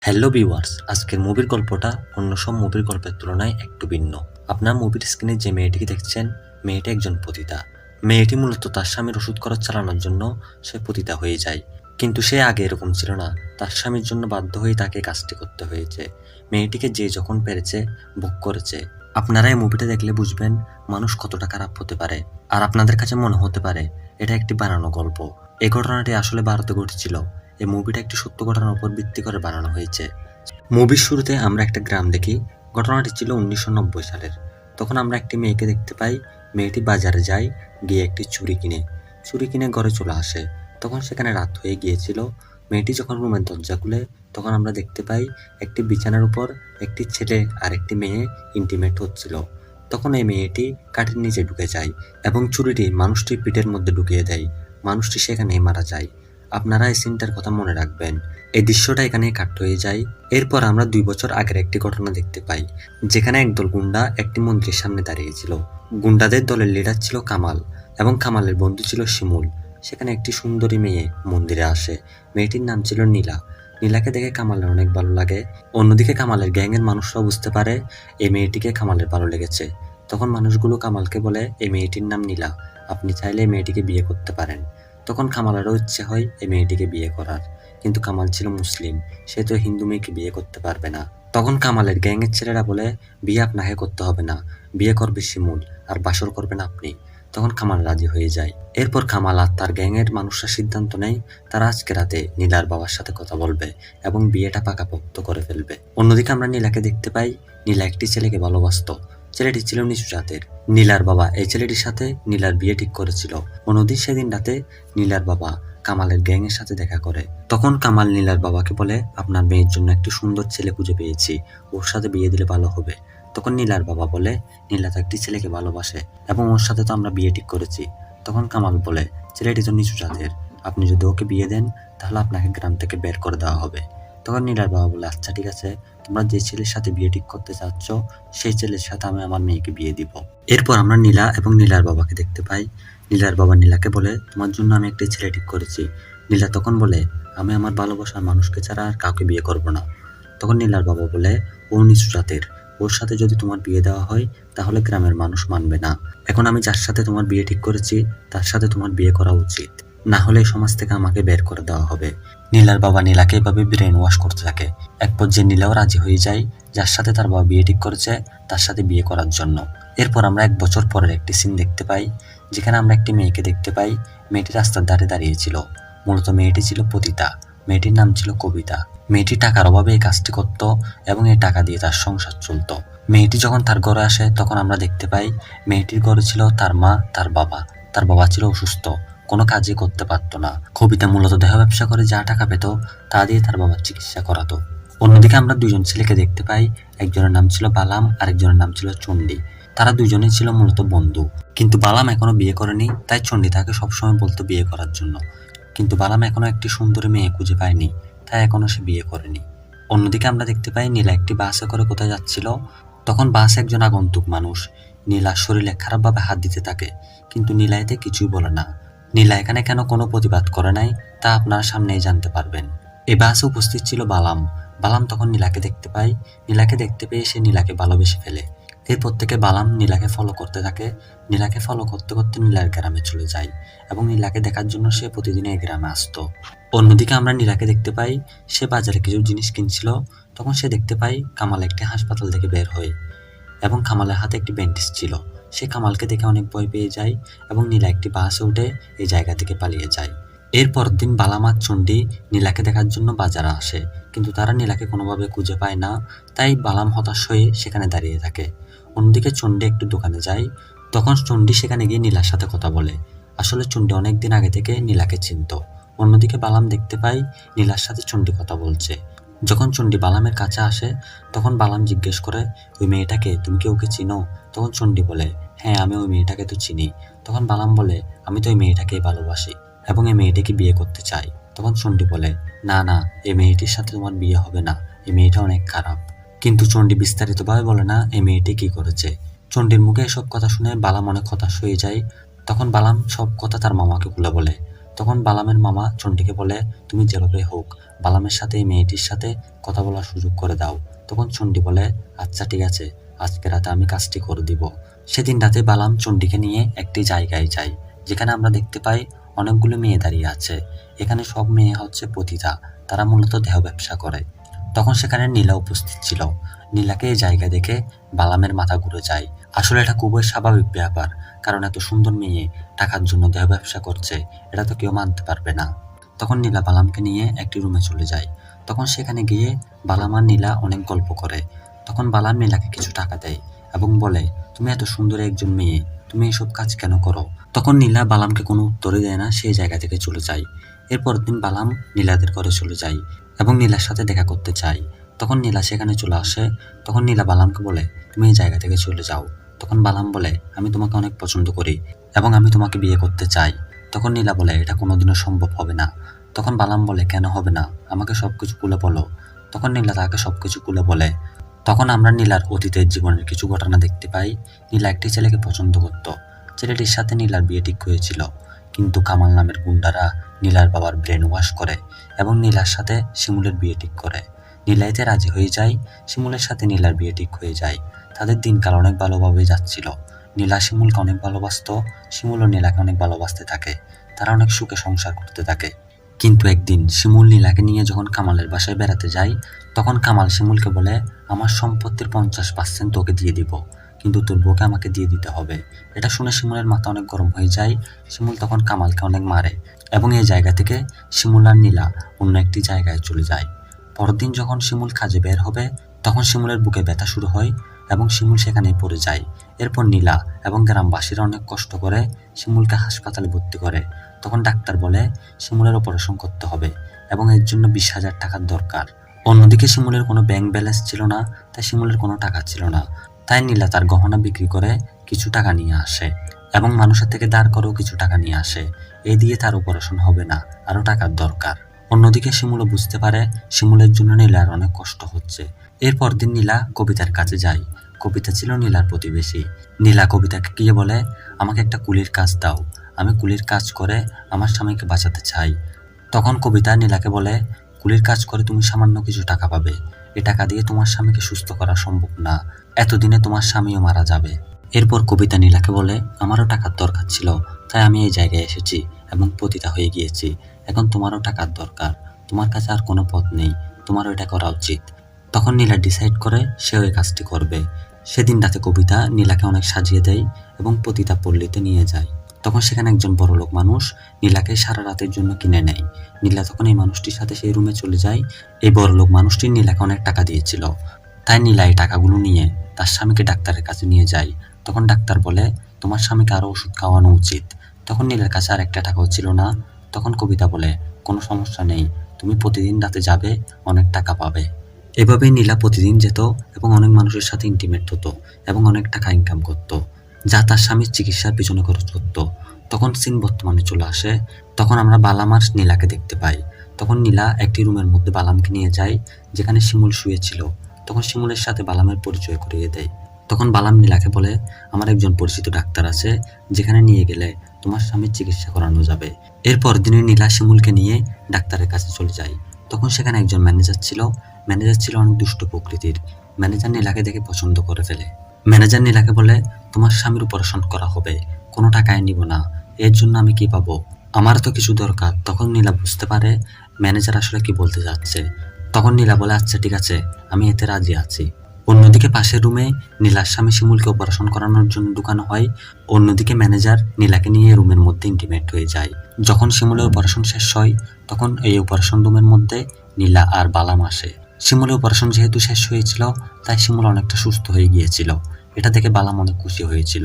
Hello viewers, আজকের মুভির গল্পটা অন্য সব মুভির গল্পের তুলনায় একটু ভিন্ন। আপনার মুভির স্ক্রিনে যে মেয়েটিকে দেখছেন, মেয়েটি একজন পতিতা। মেয়েটি মূলত তার স্বামীর ওষুধ খরচ চালানোর জন্য সে পতিতা হয়ে যায়। কিন্তু সে আগে এরকম ছিল না। তার স্বামীর জন্য বাধ্য হয়ে তাকে কাজটি করতে হয়েছে। মেয়েটিকে যে যখন পেরেছে ভোগ করেছে। আপনারা এই মুভিটা দেখলে বুঝবেন মানুষ কতটা খারাপ হতে পারে। আর আপনাদের কাছে মনে হতে পারে এটা একটি বানানো গল্প। এই ঘটনাটি আসলে ভারতে ঘটেছিল। এই মুভিটা একটি সত্য ঘটনার উপর ভিত্তি করে বানানো হয়েছে। মুভির শুরুতে আমরা একটা গ্রাম দেখি। ঘটনাটি ছিল 1990 সালের। তখন আমরা একটি মেয়েকে দেখতে পাই। মেয়েটি বাজারে যায়, গিয়ে একটি ছুরি কিনে ঘরে চলে আসে। তখন সেখানে রাত হয়ে গিয়েছিল। মেয়েটি যখন রুমের দরজা খুলে, তখন আমরা দেখতে পাই একটি বিছানার উপর একটি ছেলে আর একটি মেয়ে ইন্টিমেট হচ্ছিল। তখন এই মেয়েটি কাঠের নিচে ঢুকে যায় এবং ছুরিটি মানুষটির পিঠের মধ্যে ঢুকিয়ে দেয়। মানুষটি সেখানেই মারা যায়। আপনারা এই সিনটার কথা মনে রাখবেন। এই দৃশ্যটা এখানেই কাট হয়ে যায়। এরপর আমরা 2 বছর আগের একটি ঘটনা দেখতে পাই, যেখানে একদল গুন্ডা একটি মন্দিরের সামনে দাঁড়িয়েছিল। গুন্ডাদের দলের লিডার ছিল কামাল এবং কামালের বন্ধু ছিল শিমুল। সেখানে একটি সুন্দরী মেয়ে মন্দিরে আসে। মেয়েটির নাম ছিল নীলা। নীলাকে দেখে কামালের অনেক ভালো লাগে। অন্যদিকে কামালের গ্যাংয়ের মানুষরাও বুঝতে পারে এই মেয়েটিকে কামালের ভালো লেগেছে। তখন মানুষগুলো কামালকে বলে, এই মেয়েটির নাম নীলা, আপনি চাইলে এই মেয়েটিকে বিয়ে করতে পারেন। তখন কামালেরও ইচ্ছে হয় এই মেয়েটিকে বিয়ে করার, কিন্তু কামাল ছিল মুসলিম, সে তো হিন্দু মেয়েকে বিয়ে করতে পারবে না। তখন কামালের গ্যাংয়ের ছেলেরা বলে, বিয়ে আপনাকে করতে হবে না, বিয়ে করবে শিমুল, আর বাসর করবেন আপনি। তখন কামাল রাজি হয়ে যায়। এরপর কামাল আর তার গ্যাংয়ের মানুষরা সিদ্ধান্ত নেয় তারা আজকে রাতে নীলার বাবার সাথে কথা বলবে এবং বিয়েটা পাকাপোক্ত করে ফেলবে। অন্যদিকে আমরা নীলাকে দেখতে পাই। নীলা একটি ছেলেকে ভালোবাসতো। ছেলেটি ছিল নিচু জাতের। নীলার বাবা এই ছেলেটির সাথে নীলার বিয়ে ঠিক করেছিল। অন্যদিন সেদিন রাতে নীলার বাবা কামালের গ্যাংয়ের সাথে দেখা করে। তখন কামাল নীলার বাবাকে বলে, আপনার মেয়ের জন্য একটি সুন্দর ছেলে খুঁজে পেয়েছি, ওর সাথে বিয়ে দিলে ভালো হবে। তখন নীলার বাবা বলে, নীলা তো একটি ছেলেকে ভালোবাসে এবং ওর সাথে তো আমরা বিয়ে ঠিক করেছি। তখন কামাল বলে, ছেলেটি তো নিচু জাতের, আপনি যদি ওকে বিয়ে দেন তাহলে আপনাকে গ্রাম থেকে বের করে দেওয়া হবে। তখন নীলার বাবা বলে, আচ্ছা ঠিক আছে, তোমরা যে ছেলের সাথে বিয়ে ঠিক করতে চাচ্ছ সেই ছেলের সাথে আমি আমার মেয়েকে বিয়ে দিব। এরপর আমরা নীলা এবং নীলার বাবাকে দেখতে পাই। নীলার বাবা নীলাকে বলে, তোমার জন্য আমি একটি ছেলে ঠিক করেছি। নীলা তখন বলে, আমি আমার ভালোবাসার মানুষকে ছাড়া আর কাউকে বিয়ে করব না। তখন নীলার বাবা বলে, ও নিচু জাতের, ওর সাথে যদি তোমার বিয়ে দেওয়া হয় তাহলে গ্রামের মানুষ মানবে না। এখন আমি যার সাথে তোমার বিয়ে ঠিক করেছি তার সাথে তোমার বিয়ে করা উচিত, না হলে সমাজ থেকে আমাকে বের করে দেওয়া হবে। নীলার বাবা নীলাকে এভাবে ব্রেন ওয়াশ করতে থাকে। এক পর্যায়ে নীলাও রাজি হয়ে যায় যার সাথে তার বাবা বিয়ে ঠিক করেছে তার সাথে বিয়ে করার জন্য। এরপর আমরা 1 বছর পরের একটি সিন দেখতে পাই, যেখানে আমরা একটি মেয়েকে দেখতে পাই। মেয়েটি রাস্তার ধারে দাঁড়িয়েছিল। মূলত মেয়েটি ছিল পতিতা। মেয়েটির নাম ছিল কবিতা। মেয়েটি টাকার অভাবে এই কাজটি করত এবং এই টাকা দিয়ে তার সংসার চলত। মেয়েটি যখন তার ঘরে আসে তখন আমরা দেখতে পাই মেয়েটির ঘরে ছিল তার মা, তার বাবা। তার বাবা ছিল অসুস্থ, কোনো কাজই করতে পারতো না। কবিতা মূলত দেহ ব্যবসা করে যা টাকা পেত তা দিয়ে তার বাবার চিকিৎসা করাতো। অন্যদিকে আমরা 2জন ছেলেকে দেখতে পাই। একজনের নাম ছিল বালাম, আরেকজনের নাম ছিল চণ্ডী। তারা দুজনেই ছিল মূলত বন্ধু। কিন্তু বালাম এখনো বিয়ে করেনি, তাই চণ্ডী তাকে সবসময় বলতো বিয়ে করার জন্য। কিন্তু বালাম এখনো একটি সুন্দরী মেয়ে খুঁজে পায়নি, তাই এখনো সে বিয়ে করেনি। অন্যদিকে আমরা দেখতে পাই নীলা একটি বাসে করে কোথায় যাচ্ছিল। তখন বাসে একজন আগন্তুক মানুষ নীলার শরীরে খারাপভাবে হাত দিতে থাকে, কিন্তু নীলা এতে কিছুই বলে না। নীলা এখানে কেন কোনো প্রতিবাদ করে নাই তা আপনারা সামনেই জানতে পারবেন। এই বাসে উপস্থিত ছিল বালাম। বালাম তখন নীলাকে দেখতে পায়। নীলাকে দেখতে পেয়ে সে নীলাকে ভালোবেসে ফেলে। এরপর থেকে বালাম নীলাকে ফলো করতে থাকে। নীলাকে ফলো করতে করতে নীলার গ্রামে চলে যায় এবং নীলাকে দেখার জন্য সে প্রতিদিন এই গ্রামে আসতো। অন্যদিকে আমরা নীলাকে দেখতে পাই সে বাজারে কিছু জিনিস কিনছিল। তখন সে দেখতে পাই কামাল একটি হাসপাতাল থেকে বের হয় এবং কামালের হাতে একটি ব্যান্ডেজ ছিল। সে কামালকে দেখে অনেক ভয় পেয়ে যায় এবং নীলা একটি বাসে উঠে এই জায়গা থেকে পালিয়ে যায়। এরপর দিন বালাম আর চণ্ডী নীলাকে দেখার জন্য বাজারে আসে, কিন্তু তারা নীলাকে কোনোভাবে খুঁজে পায় না। তাই বালাম হতাশ হয়ে সেখানে দাঁড়িয়ে থাকে। অন্যদিকে চণ্ডী একটু দোকানে যায়। তখন চণ্ডী সেখানে গিয়ে নীলার সাথে কথা বলে। আসলে চণ্ডী অনেকদিন আগে থেকে নীলাকে চিনত। অন্যদিকে বালাম দেখতে পাই নীলার সাথে চণ্ডী কথা বলছে। যখন চণ্ডী বালামের কাছে আসে তখন বালাম জিজ্ঞেস করে, ওই মেয়েটাকে তুমি কি ওকে চিনো? তখন চণ্ডী বলে, হ্যাঁ আমি ওই মেয়েটাকে তো চিনি। তখন বালাম বলে, আমি তো ওই মেয়েটাকেই ভালোবাসি এবং এই মেয়েটাকে বিয়ে করতে চাই। তখন চণ্ডী বলে, না না, এই মেয়েটির সাথে তোমার বিয়ে হবে না, এই মেয়েটা অনেক খারাপ। কিন্তু চণ্ডী বিস্তারিতভাবে বলে না এই মেয়েটি কি করেছে। চণ্ডীর মুখে এসব কথা শুনে বালাম অনেক হতাশ হয়ে যায়। তখন বালাম সব কথা তার মামাকে খুলে বলে। তখন বালামের মামা চণ্ডীকে বলে, তুমি যেভাবে হোক বালামের সাথে এই মেয়েটির সাথে কথা বলার সুযোগ করে দাও। তখন চণ্ডী বলে, আচ্ছা ঠিক আছে, আজকে রাতে আমি কাজটি করে দিব। সেদিন রাতে বালাম চণ্ডীকে নিয়ে একটি জায়গায় যায়, যেখানে আমরা দেখতে পাই অনেকগুলো মেয়ে দাঁড়িয়ে আছে। এখানে সব মেয়ে হচ্ছে পতিতা, তারা মূলত দেহ ব্যবসা করে। তখন সেখানে নীলা উপস্থিত ছিল। নীলাকে এই জায়গা দেখে বালামের মাথা ঘুরে যায়। আসলে এটা খুবই স্বাভাবিক ব্যাপার, কারণ এত সুন্দর মেয়ে টাকার জন্য দেহ ব্যবসা করছে, এটা তো কেউ মানতে পারবে না। তখন নীলা বালামকে নিয়ে একটি রুমে চলে যায়। তখন সেখানে গিয়ে বালাম আর নীলা অনেক গল্প করে। তখন বালাম নীলাকে কিছু টাকা দেয় এবং বলে, তুমি এত সুন্দর একজন মেয়ে, তুমি এসব কাজ কেন করো? তখন নীলা বালামকে কোনো উত্তরই দেয় না, সেই জায়গা থেকে চলে যায়। এরপর দিন বালাম নীলাদের ঘরে চলে যায় এবং নীলার সাথে দেখা করতে চায়। তখন নীলা সেখানে চলে আসে। তখন নীলা বালামকে বলে, তুমি এই জায়গা থেকে চলে যাও। তখন বালাম বলে, আমি তোমাকে অনেক পছন্দ করি এবং আমি তোমাকে বিয়ে করতে চাই। তখন নীলা বলে, এটা কোনোদিনও সম্ভব হবে না। তখন বালাম বলে, কেন হবে না? আমাকে সবকিছু খুলে বলো। তখন নীলা তাকে সবকিছু খুলে বলে। তখন আমরা নীলার অতীতের জীবনের কিছু ঘটনা দেখতে পাই। নীলা একটি ছেলেকে পছন্দ করত। ছেলেটির সাথে নীলার বিয়ে ঠিক হয়েছিল, কিন্তু কামাল নামের গুন্ডারা নীলার বাবার ব্রেন ওয়াশ করে এবং নীলার সাথে শিমুলের বিয়ে ঠিক করে। নীলা এতে রাজি হয়ে যায়। শিমুলের সাথে নীলার বিয়ে ঠিক হয়ে যায়। তাদের দিনকাল অনেক ভালোভাবে যাচ্ছিল। নীলা শিমুলকে অনেক ভালোবাসত, শিমুলও নীলাকে অনেক ভালোবাসতে থাকে। তারা অনেক সুখে সংসার করতে থাকে। কিন্তু একদিন শিমুল নীলাকে নিয়ে যখন কামালের বাসায় বেড়াতে যায়, তখন কামাল শিমুলকে বলে, আমার সম্পত্তির 50% তোকে দিয়ে দিব, কিন্তু তোর বউকে আমাকে দিয়ে দিতে হবে। এটা শুনে শিমুলের মাথা অনেক গরম হয়ে যায়। শিমুল তখন কামালকে অনেক মারে এবং এই জায়গা থেকে শিমুল আর নীলা অন্য একটি জায়গায় চলে যায়। পরদিন যখন শিমুল কাজে বের হবে, তখন শিমুলের বুকে ব্যথা শুরু হয় এবং শিমুল সেখানেই পড়ে যায়। এরপর নীলা এবং গ্রামবাসীরা অনেক কষ্ট করে শিমুলকে হাসপাতালে ভর্তি করে। তখন ডাক্তার বলে, শিমুলের অপারেশন করতে হবে এবং এর জন্য 20,000 টাকার দরকার। অন্যদিকে শিমুলের কোনো ব্যাংক ব্যালেন্স ছিল না, তাই শিমুলের কোনো টাকা ছিল না। তাই নীলা তার গহনা বিক্রি করে কিছু টাকা নিয়ে আসে এবং মানুষের থেকে ধার করেও কিছু টাকা নিয়ে আসে। এই দিয়ে তার অপারেশন হবে না, আরও টাকার দরকার। অন্যদিকে শিমুলও বুঝতে পারে শিমুলের জন্য নীলার অনেক কষ্ট হচ্ছে। এরপর দিন নীলা কবিতার কাছে যায়। কবিতা ছিল নীলার প্রতিবেশী। নীলা কবিতাকে গিয়ে বলে, আমাকে একটা কুলির কাজ দাও, আমি কুলির কাজ করে আমার স্বামীকে বাঁচাতে চাই। তখন কবিতা নীলাকে বলে, কুলির কাজ করে তুমি সামান্য কিছু টাকা পাবে, এ টাকা দিয়ে তোমার স্বামীকে সুস্থ করা সম্ভব না, এতদিনে তোমার স্বামীও মারা যাবে। এরপর কবিতা নীলাকে বলে, আমারও টাকার দরকার ছিল, তাই আমি এই জায়গায় এসেছি এবং পতিতা হয়ে গিয়েছি। এখন তোমারও টাকার দরকার, তোমার কাছে আর কোনো পথ নেই, তোমারও এটা করা উচিত। তখন নীলা ডিসাইড করে সে ওই কাজটি করবে। সেদিন রাতে কবিতা নীলাকে অনেক সাজিয়ে দেয় এবং পতিতা পল্লীতে নিয়ে যায়। তখন সেখানে একজন বড়লোক মানুষ নীলাকে সারা রাতের জন্য কিনে নেয়। নীলা তখন এই মানুষটির সাথে সেই রুমে চলে যায়। এই বড়লোক মানুষটি নীলাকে অনেক টাকা দিয়েছিল, তাই নীলা এই টাকাগুলো নিয়ে তার স্বামীকে ডাক্তারের কাছে নিয়ে যায়। তখন ডাক্তার বলে, তোমার স্বামীকে আরও ওষুধ খাওয়ানো উচিত। তখন নীলার কাছে আর একটা টাকাও ছিল না। তখন কবিতা বলে, কোনো সমস্যা নেই, তুমি প্রতিদিন রাতে যাবে, অনেক টাকা পাবে। এভাবেই নীলা প্রতিদিন যেত এবং অনেক মানুষের সাথে ইন্টিমেট হতো এবং অনেক টাকা ইনকাম করত, যা তার স্বামীর চিকিৎসার পিছনে খরচ করত। তখন সিন বর্তমানে চলে আসে। তখন আমরা বালাম আর নীলাকে দেখতে পাই। তখন নীলা একটি রুমের মধ্যে বালামকে নিয়ে যায়, যেখানে শিমুল শুয়েছিল। তখন শিমুলের সাথে বালামের পরিচয় করিয়ে দেয়। তখন বালাম নীলাকে বলে, আমার একজন পরিচিত ডাক্তার আছে, যেখানে নিয়ে গেলে তোমার স্বামীর চিকিৎসা করানো যাবে। এরপর দিনে নীলা শিমুলকে নিয়ে ডাক্তারের কাছে চলে যায়। তখন সেখানে একজন ম্যানেজার ছিল। ম্যানেজার ছিল অনেক দুষ্ট প্রকৃতির। ম্যানেজার নীলাকে দেখে পছন্দ করে ফেলে। ম্যানেজার নীলাকে বলে, তোমার স্বামীর অপারেশন করা হবে, কোনো টাকায় নিব না, এর জন্য আমি কি পাবো? আমার তো কিছু দরকার। তখন নীলা বুঝতে পারে ম্যানেজার আসলে কি বলতে যাচ্ছে। তখন নীলা বলে, আচ্ছা ঠিক আছে, আমি এতে রাজি আছি। অন্যদিকে পাশের রুমে নীলার স্বামী শিমুলকে অপারেশন করানোর জন্য ঢুকানো হয়। অন্যদিকে ম্যানেজার নীলাকে নিয়ে রুমের মধ্যে ইন্টিমেট হয়ে যায়। যখন শিমুলের অপারেশন শেষ হয়, তখন এই অপারেশন রুমের মধ্যে নীলা আর বালাম আসে। শিমুলের অপারেশন যেহেতু শেষ হয়েছিল, তাই শিমুল অনেকটা সুস্থ হয়ে গিয়েছিল। এটা দেখে বালাম অনেক খুশি হয়েছিল।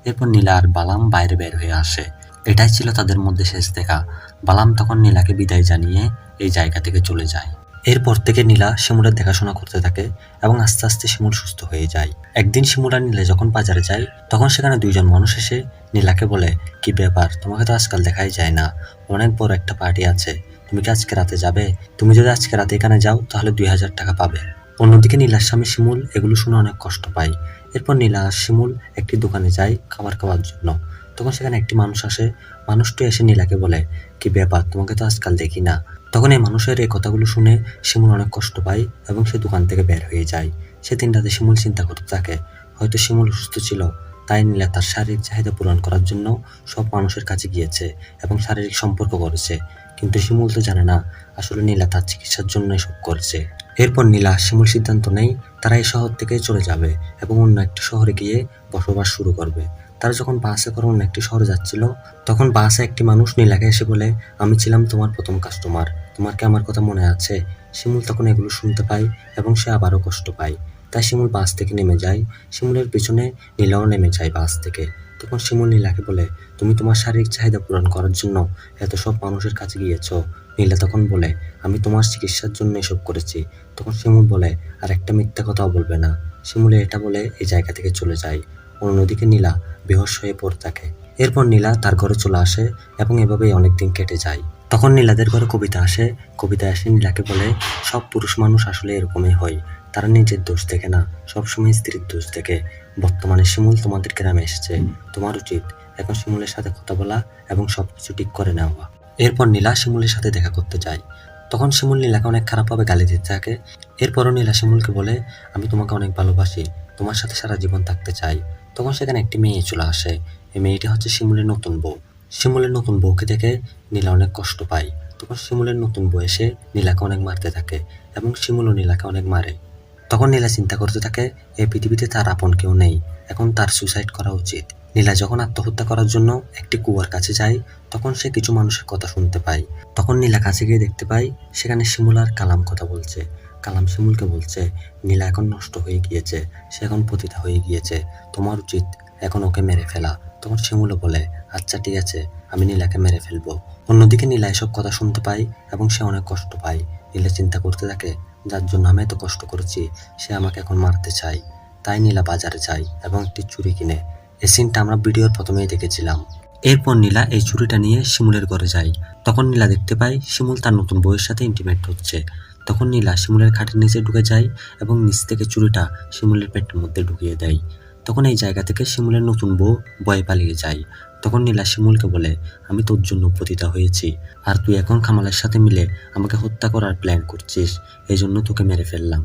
এরপর নীলা আর বালাম বাইরে বের হয়ে আসে। এটাই ছিল তাদের মধ্যে শেষ দেখা। বালাম তখন নীলাকে বিদায় জানিয়ে এই জায়গা থেকে চলে যায়। এরপর থেকে নীলা শিমুলের দেখাশোনা করতে থাকে এবং আস্তে আস্তে শিমুল সুস্থ হয়ে যায়। একদিন শিমুল আর নীলা যখন বাজারে যায়, তখন সেখানে দুইজন মানুষ এসে নীলাকে বলে, কি ব্যাপার, তোমাকে তো আজকাল দেখাই যায় না, অনেক বড় একটা পার্টি আছে, তুমি কি আজকে রাতে যাবে? তুমি যদি আজকে রাতে এখানে যাও তাহলে 2,000 টাকা পাবে। অন্যদিকে নীলার স্বামী শিমুল এগুলো শুনে অনেক কষ্ট পায়। এরপর নীলা আর শিমুল একটি দোকানে যায় খাবার খাওয়ার জন্য। তখন সেখানে একটি মানুষ আসে। মানুষটি এসে নীলাকে বলে, কি ব্যাপার, তোমাকে তো আজকাল দেখি না। তখন এই মানুষের এই কথাগুলো শুনে শিমুল অনেক কষ্ট পায় এবং সে দোকান থেকে বের হয়ে যায়। সেদিন রাতে শিমুল চিন্তা করতে থাকে, হয়তো শিমুল অসুস্থ ছিল, তাই নীলা তার শারীরিক চাহিদা পূরণ করার জন্য সব মানুষের কাছে গিয়েছে এবং শারীরিক সম্পর্ক করেছে। কিন্তু শিমুল তো জানে না আসলে নীলা তার চিকিৎসার জন্য এসব করছে। এরপর নীলা শিমুল সিদ্ধান্ত নেয় তারা এই শহর থেকে চলে যাবে এবং অন্য একটি শহরে গিয়ে বসবাস শুরু করবে। তারা যখন বাসে করে অন্য একটি শহরে যাচ্ছিল, তখন বাসে একটি মানুষ নীলাকে এসে বলে, আমি ছিলাম তোমার প্রথম কাস্টমার, তোমার কি আমার কথা মনে আছে? শিমুল তখন এগুলো শুনতে পায় এবং সে আবারও কষ্ট পায়। তাই শিমুল বাস থেকে নেমে যায়। শিমুলের পিছনে নীলাও নেমে যায় বাস থেকে। তখন শিমুল নীলাকে বলে, তুমি তোমার শারীরিক চাহিদা পূরণ করার জন্য এত সব মানুষের কাছে গিয়েছ। নীলা তখন বলে, আমি তোমার চিকিৎসার জন্য এসব করেছি। তখন শিমুল বলে, আর একটা মিথ্যা কথাও বলবে না। শিমুলে এটা বলে এই জায়গা থেকে চলে যায়। অন্যদিকে নীলা বেহুশ হয়ে পড়ে থাকে। এরপর নীলা তার ঘরে চলে আসে এবং এভাবেই অনেকদিন কেটে যায়। তখন নীলাদের ঘরে কবিতা আসে। কবিতা এসে নীলাকে বলে, সব পুরুষ মানুষ আসলে এরকমই হয়, তারা নিজের দোষ দেখে না, সবসময় স্ত্রীর দোষ দেখে। বর্তমানে শিমুল তোমাদের গ্রামে এসেছে, তোমার উচিত এখন শিমুলের সাথে কথা বলা এবং সবকিছু ঠিক করে নেওয়া। এরপর নীলা শিমুলের সাথে দেখা করতে যায়। তখন শিমুল নীলাকে অনেক খারাপভাবে গালি দিতে থাকে। এরপরও নীলা শিমুলকে বলে, আমি তোমাকে অনেক ভালোবাসি, তোমার সাথে সারা জীবন থাকতে চাই। তখন সেখানে একটি মেয়ে চলে আসে। এই মেয়েটি হচ্ছে শিমুলের নতুন বউ। শিমুলের নতুন বউকে দেখে নীলা অনেক কষ্ট পায়। তখন শিমুলের নতুন বউ এসে নীলাকে অনেক মারতে থাকে এবং শিমুলও নীলাকে অনেক মারে। তখন নীলা চিন্তা করতে থাকে, এই পৃথিবীতে তার আপন কেউ নেই, এখন তার সুসাইড করা উচিত। নীলা যখন আত্মহত্যা করার জন্য একটি কুয়ার কাছে যায়, তখন সে কিছু মানুষের কথা শুনতে পায়। তখন নীলা কাছে গিয়ে দেখতে পায় সেখানে শিমুল আর কালাম কথা বলছে। কালাম শিমুলকে বলছে, নীলা এখন নষ্ট হয়ে গিয়েছে, সে এখন পতিতা হয়ে গিয়েছে, তোমার উচিত এখন ওকে মেরে ফেলা। তখন শিমুলও বলে, আচ্ছা ঠিক আছে, আমি নীলাকে মেরে ফেলবো। অন্যদিকে নীলা এসব কথা শুনতে পায় এবং সে অনেক কষ্ট পায়। নীলা চিন্তা করতে থাকে, যার জন্য আমি এত কষ্ট করেছি সে আমাকে এখন মারতে চায়। তাই নীলা বাজারে যায় এবং একটি চুরি কিনে। এই সিনটা আমরা ভিডিওর প্রথমেই দেখেছিলাম। এরপর নীলা এই চুরিটা নিয়ে শিমুলের ঘরে যায়। তখন নীলা দেখতে পায় শিমুল তার নতুন বউয়ের সাথে ইন্টিমেট হচ্ছে। তখন নীলা শিমুলের খাটের নিচে ঢুকে যায় এবং নিচ থেকে চুরিটা শিমুলের পেটের মধ্যে ঢুকিয়ে দেয়। তখন এই জায়গা থেকে শিমুলের নতুন বউ ভয়ে পালিয়ে যায়। তখন নীলা শিমুলকে বলে, আমি তোর জন্য পতিতা হয়েছি, আর তুই এখন কামালের সাথে মিলে আমাকে হত্যা করার প্ল্যান করছিস, এই জন্য তোকে মেরে ফেললাম।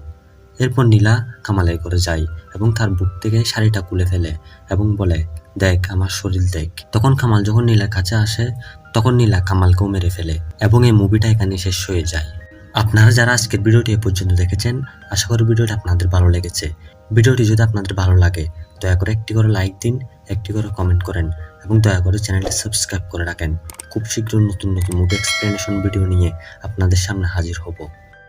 এরপর নীলা কামালের ঘরে যায় এবং তার বুক থেকে শাড়িটা খুলে ফেলে এবং বলে, দেখ আমার শরীর দেখ। তখন কামাল যখন নীলার কাছে আসে, তখন নীলা কামালকেও মেরে ফেলে এবং এই মুভিটা এখানে শেষ হয়ে যায়। আপনারা যারা আজকের ভিডিওটি এ পর্যন্ত দেখেছেন, আশা করি ভিডিওটি আপনাদের ভালো লেগেছে। ভিডিওটি যদি আপনাদের ভালো লাগে, দয়া করে একটি করে লাইক দিন, একটি করে কমেন্ট করেন এবং দয়া করে চ্যানেলটি সাবস্ক্রাইব করে রাখেন। খুব শীঘ্র নতুন নতুন মুভি এক্সপ্লেনেশন ভিডিও নিয়ে আপনাদের সামনে হাজির হব।